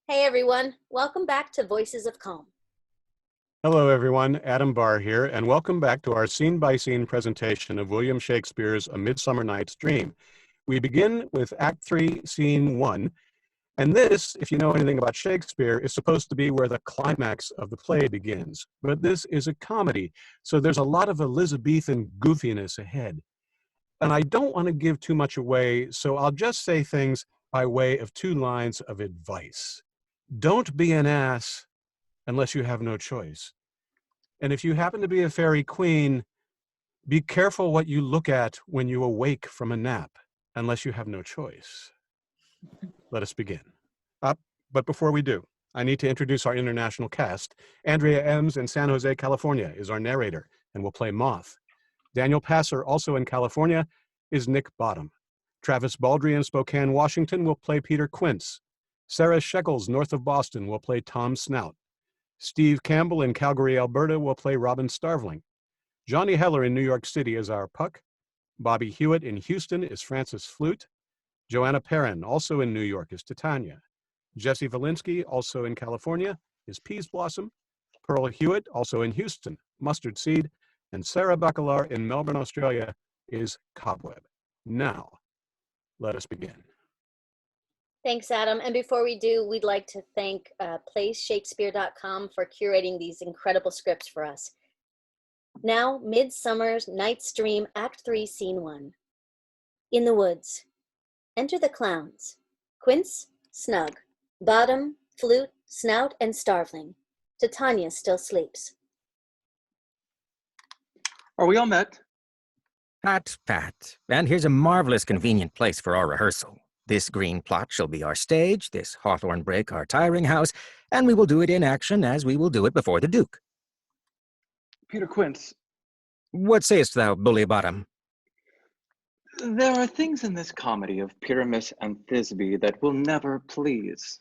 Hey everyone, welcome back to Voices of Calm. Hello everyone, Adam Barr here, and welcome back to our scene-by-scene presentation of William Shakespeare's A Midsummer Night's Dream. We begin with Act 3, Scene 1, and this, if you know anything about Shakespeare, is supposed to be where the climax of the play begins. But this is a comedy, so there's a lot of Elizabethan goofiness ahead. And I don't want to give too much away, so I'll just say things by way of 2 lines of advice. Don't be an ass unless you have no choice. And if you happen to be a fairy queen, be careful what you look at when you awake from a nap, unless you have no choice. Let us begin. But before we do, I need to introduce our international cast. Andrea Emmes in San Jose, California is our narrator and will play Moth. Daniel Passer, also in California, is Nick Bottom. Travis Baldree in Spokane, Washington will play Peter Quince. Sara Sheckells, north of Boston, will play Tom Snout. Steve Campbell in Calgary, Alberta will play Robin Starveling. Johnny Heller in New York City is our Puck. Bobby Hewitt in Houston is Francis Flute. Joanna Perrin, also in New York, is Titania. Jesse Vilinsky, also in California, is Peaseblossom. Pearl Hewitt, also in Houston, Mustardseed. And Sara Bacaller in Melbourne, Australia, is Cobweb. Now, let us begin. Thanks, Adam. And before we do, we'd like to thank PlayShakespeare.com for curating these incredible scripts for us. Now, Midsummer's Night's Dream, Act 3, Scene 1. In the woods. Enter the clowns. Quince, Snug. Bottom, Flute, Snout, and Starveling. Titania still sleeps. Are we all met? Pat. And here's a marvelous convenient place for our rehearsal. This green plot shall be our stage, this hawthorn brake our tiring house, and we will do it in action as we will do it before the Duke. Peter Quince. What sayest thou, bully bottom? There are things in this comedy of Pyramus and Thisbe that will never please.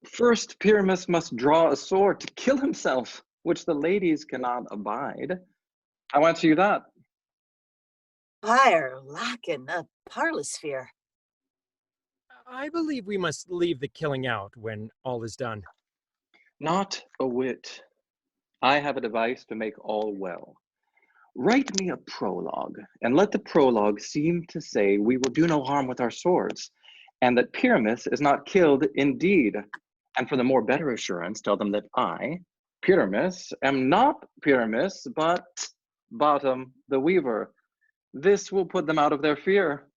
First, Pyramus must draw a sword to kill himself, which the ladies cannot abide. How answer you that? Fire lacking a parlosphere. I believe we must leave the killing out when all is done. Not a whit. I have a device to make all well. Write me a prologue, and let the prologue seem to say we will do no harm with our swords, and that Pyramus is not killed indeed. And for the more better assurance, tell them that I, Pyramus, am not Pyramus, but Bottom the Weaver. This will put them out of their fear.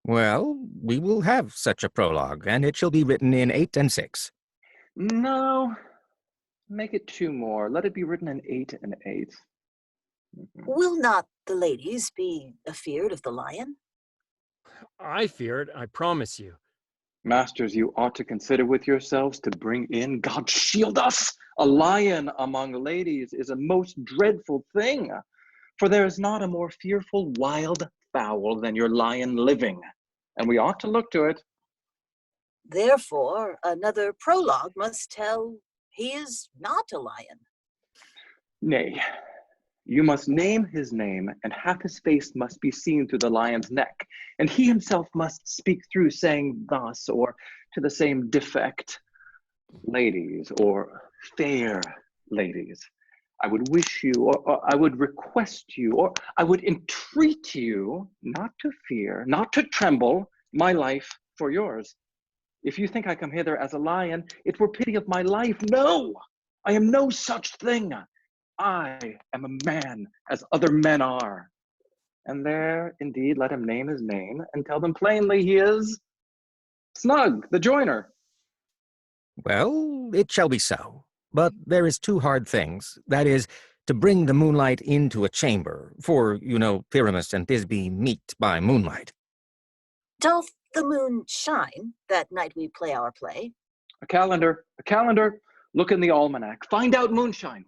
Well, we will have such a prologue, and it shall be written in 8 and 6. No, make it 2 more. Let it be written in 8 and 8. Will not the ladies be afeard of the lion? I fear it, I promise you. Masters, you ought to consider with yourselves to bring in, God shield us, a lion among ladies is a most dreadful thing. For there is not a more fearful wild fowl than your lion living, and we ought to look to it. Therefore, another prologue must tell he is not a lion. Nay, you must name his name, and half his face must be seen through the lion's neck, and he himself must speak through, saying thus, or to the same defect, ladies, or fair ladies, I would wish you, or I would request you, or I would entreat you not to fear, not to tremble, my life for yours. If you think I come hither as a lion, it were pity of my life. No, I am no such thing. I am a man as other men are. And there, indeed, let him name his name and tell them plainly he is Snug, the joiner. Well, it shall be so. But there is 2 hard things. That is, to bring the moonlight into a chamber, for, you know, Pyramus and Thisbe meet by moonlight. Doth the moon shine that night we play our play? A calendar. Look in the almanac. Find out moonshine.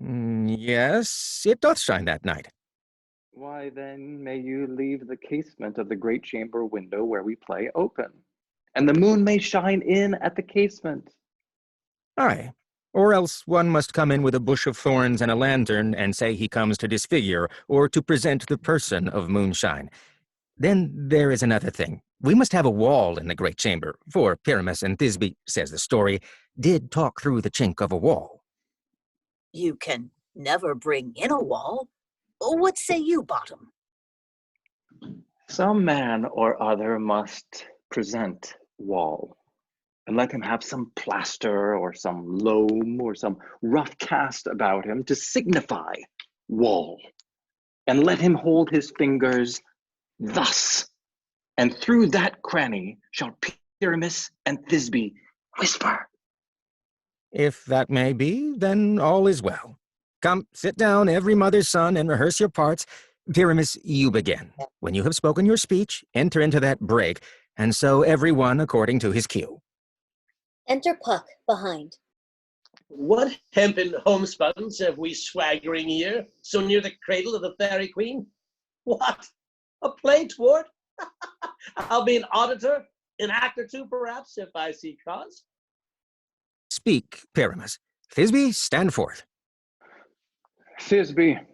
Yes, it doth shine that night. Why then may you leave the casement of the great chamber window where we play open, and the moon may shine in at the casement. Aye, or else one must come in with a bush of thorns and a lantern and say he comes to disfigure or to present the person of moonshine. Then there is another thing. We must have a wall in the great chamber, for Pyramus and Thisbe, says the story, did talk through the chink of a wall. You can never bring in a wall. What say you, Bottom? Some man or other must present wall, and let him have some plaster or some loam or some rough cast about him to signify wall. And let him hold his fingers thus, and through that cranny shall Pyramus and Thisbe whisper. If that may be, then all is well. Come, sit down, every mother's son, and rehearse your parts. Pyramus, you begin. When you have spoken your speech, enter into that break, and so every one according to his cue. Enter Puck behind. What hempen homespuns have we swaggering here, so near the cradle of the fairy queen? What? A play toward? I'll be an auditor, an act or two perhaps, if I see cause. Speak, Pyramus. Thisbe, stand forth. Thisbe,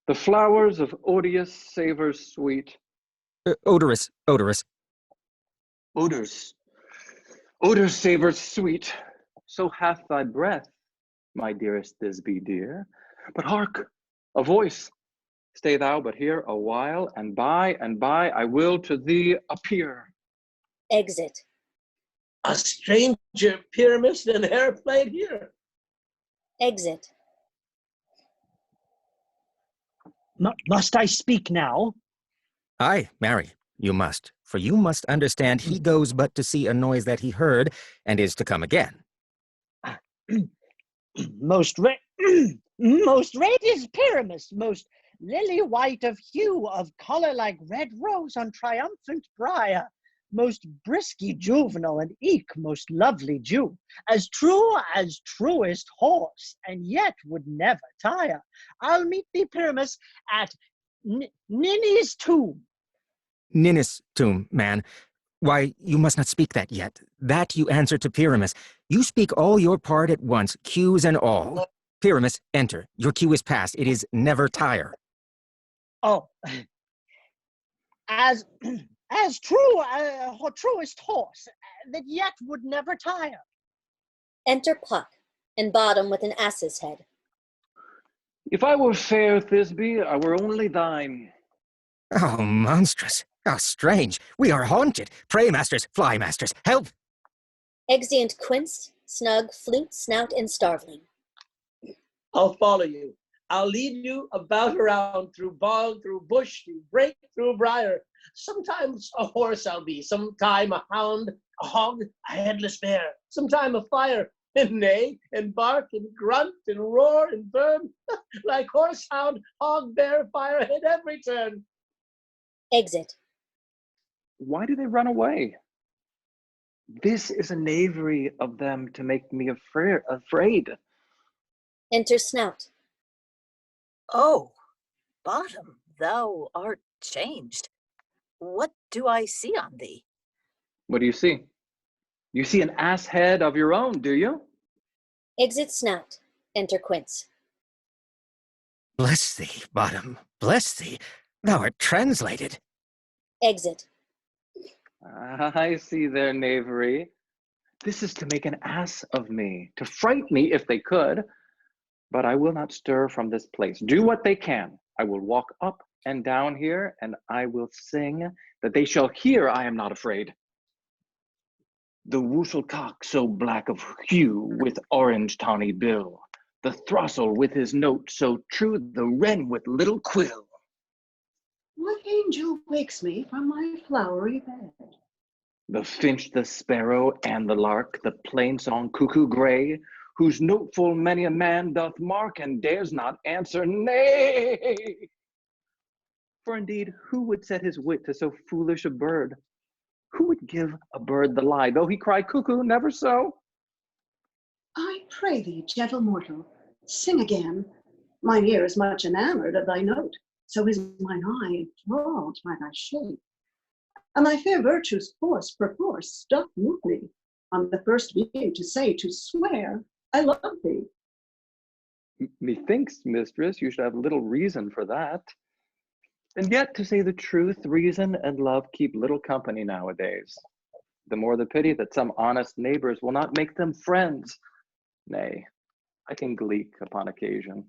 the flowers of odious savors sweet. Odorous. Odors savors sweet. So hath thy breath, my dearest Thisbe dear. But hark, a voice. Stay thou but here a while, and by I will to thee appear. Exit. A stranger Pyramus and hair played here. Exit. Must I speak now? Aye, marry, you must, for you must understand he goes but to see a noise that he heard, and is to come again. Most red is Pyramus, most lily white of hue, of color like red rose on triumphant briar, most brisky juvenile, and eke most lovely Jew, as true as truest horse, and yet would never tire. I'll meet thee, Pyramus, at Ninny's tomb. Ninnis tomb, man. Why, you must not speak that yet. That you answer to Pyramus. You speak all your part at once, cues and all. Pyramus, enter. Your cue is past. It is never tire. Oh, as true, truest horse, that yet would never tire. Enter Puck, and Bottom with an ass's head. If I were fair, Thisbe, I were only thine. Oh, monstrous. How strange. We are haunted. Pray, masters, fly, masters, help! Exeunt Quince, Snug, Flute, Snout, and Starveling. I'll follow you. I'll lead you about around, through bog, through bush, through brake, through briar. Sometimes a horse I'll be, sometime a hound, a hog, a headless bear, sometime a fire, and neigh, and bark, and grunt, and roar, and burn, like horse, hound, hog, bear, fire, at every turn. Exit. Why do they run away? This is a knavery of them to make me afraid. Enter Snout. Oh, Bottom, thou art changed. What do I see on thee? What do you see? You see an ass head of your own, do you? Exit Snout. Enter Quince. Bless thee, Bottom, bless thee. Thou art translated. Exit. I see their knavery. This is to make an ass of me, to fright me if they could. But I will not stir from this place. Do what they can. I will walk up and down here, and I will sing that they shall hear I am not afraid. The woosle-cock so black of hue with orange tawny bill, the throstle with his note so true, the wren with little quill. What angel wakes me from my flowery bed? The finch, the sparrow, and the lark, the plain-song cuckoo gray, whose note full many a man doth mark and dares not answer nay. For indeed, who would set his wit to so foolish a bird? Who would give a bird the lie, though he cry cuckoo, never so? I pray thee, gentle mortal, sing again. Mine ear is much enamored of thy note, so is mine eye enthralled by thy shape. And thy fair virtue's force perforce doth move me, on the first view to say, to swear, I love thee. Methinks, mistress, you should have little reason for that. And yet, to say the truth, reason and love keep little company nowadays. The more the pity that some honest neighbors will not make them friends. Nay, I can gleek upon occasion.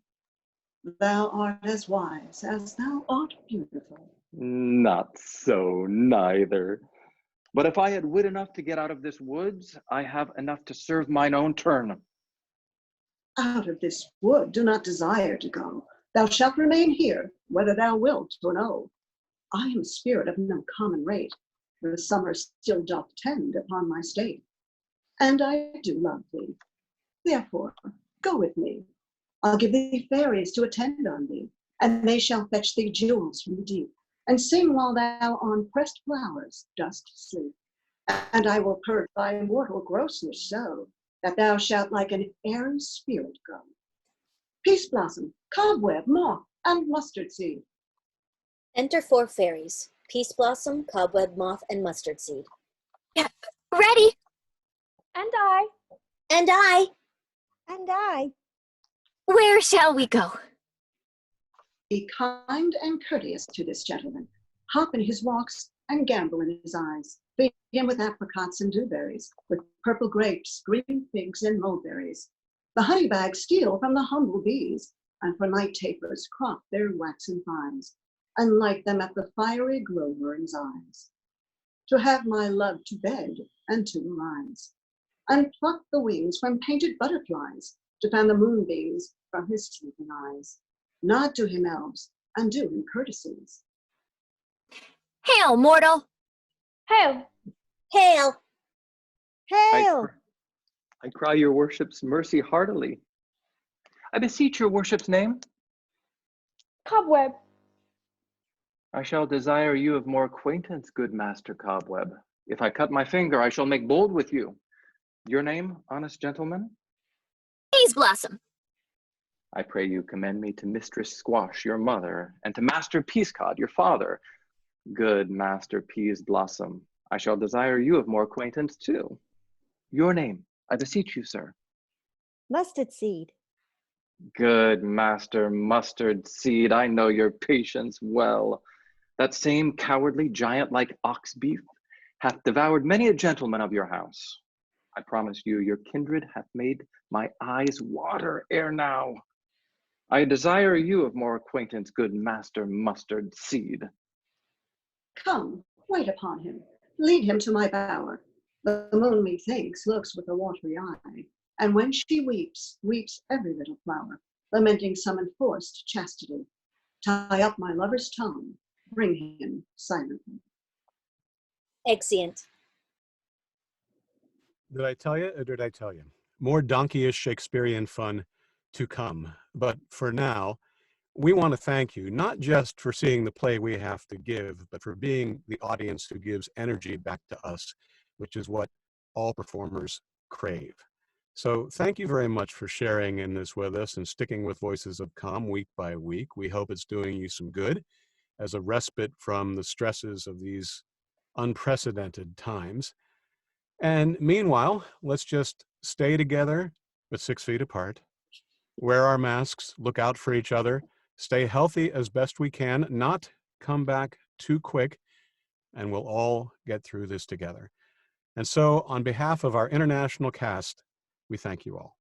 Thou art as wise as thou art beautiful. Not so, neither. But if I had wit enough to get out of this woods, I have enough to serve mine own turn. Out of this wood do not desire to go. Thou shalt remain here, whether thou wilt or no. I am spirit of no common rate. The summer still doth tend upon my state, and I do love thee. Therefore, go with me. I'll give thee fairies to attend on thee, and they shall fetch thee jewels from the deep, and sing while thou on pressed flowers dost sleep. And I will purge thy mortal grossness so, that thou shalt like an airy spirit go. Peaseblossom, Cobweb, Moth, and Mustardseed. Enter 4 fairies: Peaseblossom, Cobweb, Moth, and Mustardseed. Yeah, ready. And I. And I. And I. Where shall we go? Be kind and courteous to this gentleman. Hop in his walks and gambol in his eyes. Feed him with apricots and dewberries, with purple grapes, green figs, and mulberries. The honey bags steal from the humble bees, and for night tapers crop their waxen fines, and light them at the fiery glow in eyes. To have my love to bed and to arise, and pluck the wings from painted butterflies, to fan the moonbeams from his sleeping eyes. Nod to him, elves, and do him courtesies. Hail, mortal! Hail! Hail! Hail! I cry your worship's mercy heartily. I beseech your worship's name. Cobweb. I shall desire you of more acquaintance, good master Cobweb. If I cut my finger, I shall make bold with you. Your name, honest gentleman? Peaseblossom. I pray you commend me to Mistress Squash, your mother, and to Master Peascod, your father. Good Master Peaseblossom, I shall desire you of more acquaintance too. Your name, I beseech you, sir. Mustardseed. Good Master Mustardseed, I know your patience well. That same cowardly giant-like ox beef hath devoured many a gentleman of your house. I promise you, your kindred hath made my eyes water ere now. I desire you of more acquaintance, good Master Mustardseed. Come, wait upon him. Lead him to my bower. The moon, methinks, looks with a watery eye, and when she weeps, weeps every little flower, lamenting some enforced chastity. Tie up my lover's tongue, bring him silently. Exeunt. Did I tell you, or did I tell you? More donkeyish Shakespearean fun to come. But for now, we want to thank you, not just for seeing the play we have to give, but for being the audience who gives energy back to us, which is what all performers crave. So thank you very much for sharing in this with us and sticking with Voices of Calm week by week. We hope it's doing you some good as a respite from the stresses of these unprecedented times. And meanwhile, let's just stay together, but 6 feet apart, wear our masks, look out for each other, stay healthy as best we can, not come back too quick, and we'll all get through this together. And so on behalf of our international cast, we thank you all.